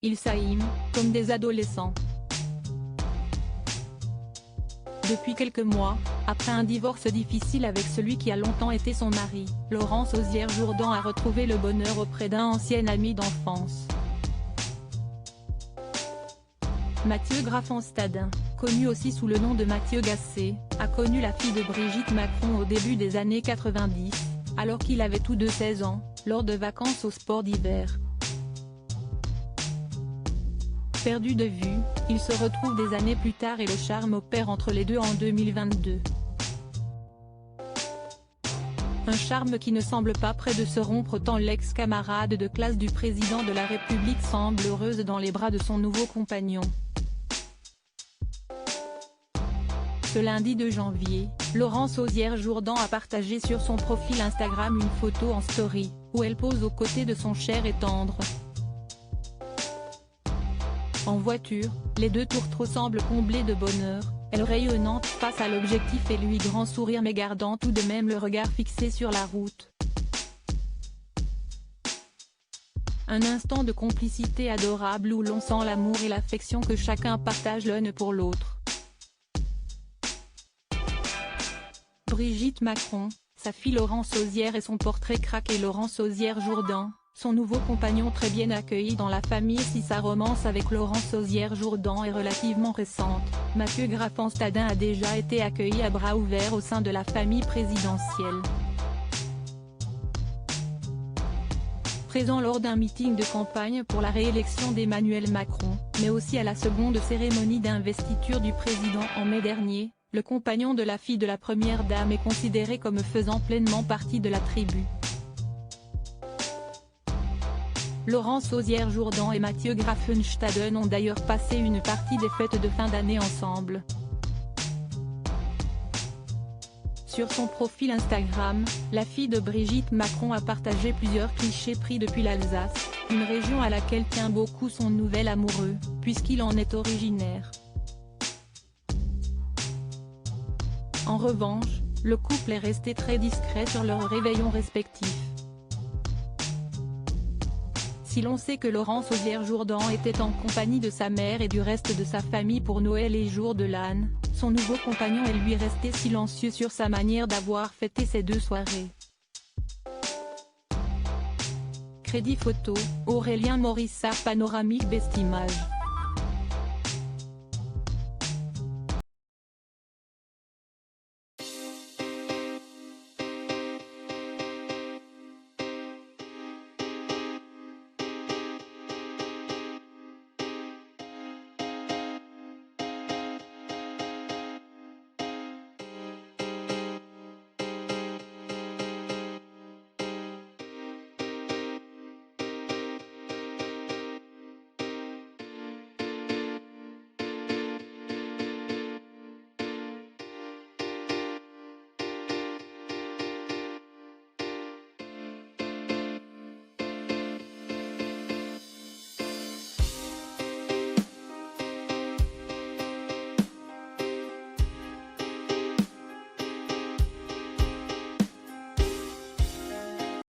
Ils s'aiment, comme des adolescents. Depuis quelques mois, après un divorce difficile avec celui qui a longtemps été son mari, Laurence Auzière-Jourdan a retrouvé le bonheur auprès d'un ancien ami d'enfance. Mathieu Graffenstadin, connu aussi sous le nom de Mathieu Gasset, a connu la fille de Brigitte Macron au début des années 90, alors qu'il avait tous deux 16 ans, lors de vacances au sport d'hiver. Perdu de vue, ils se retrouvent des années plus tard et le charme opère entre les deux en 2022. Un charme qui ne semble pas près de se rompre tant l'ex-camarade de classe du président de la République semble heureuse dans les bras de son nouveau compagnon. Ce lundi 2 janvier, Laurence Auzière-Jourdan a partagé sur son profil Instagram une photo en story, où elle pose aux côtés de son cher et tendre. En voiture, les deux tourtereaux semblent comblés de bonheur, elle rayonnante face à l'objectif et lui grand sourire mais gardant tout de même le regard fixé sur la route. Un instant de complicité adorable où l'on sent l'amour et l'affection que chacun partage l'un pour l'autre. Brigitte Macron, sa fille Laurence Auzière et son portrait craqué Laurence Auzière-Jourdan, son nouveau compagnon très bien accueilli dans la famille. Si sa romance avec Laurence Auzière-Jourdan est relativement récente, Mathieu Graffenstadin a déjà été accueilli à bras ouverts au sein de la famille présidentielle. Présent lors d'un meeting de campagne pour la réélection d'Emmanuel Macron, mais aussi à la seconde cérémonie d'investiture du président en mai dernier, le compagnon de la fille de la première dame est considéré comme faisant pleinement partie de la tribu. Laurence Auzière-Jourdan et Mathieu Graffenstadin ont d'ailleurs passé une partie des fêtes de fin d'année ensemble. Sur son profil Instagram, la fille de Brigitte Macron a partagé plusieurs clichés pris depuis l'Alsace, une région à laquelle tient beaucoup son nouvel amoureux, puisqu'il en est originaire. En revanche, le couple est resté très discret sur leurs réveillons respectifs. Si l'on sait que Laurence Auzière-Jourdan était en compagnie de sa mère et du reste de sa famille pour Noël et jour de l'âne, son nouveau compagnon est lui resté silencieux sur sa manière d'avoir fêté ces deux soirées. Crédit photo, Aurélien Morissard. Panoramique Best Images.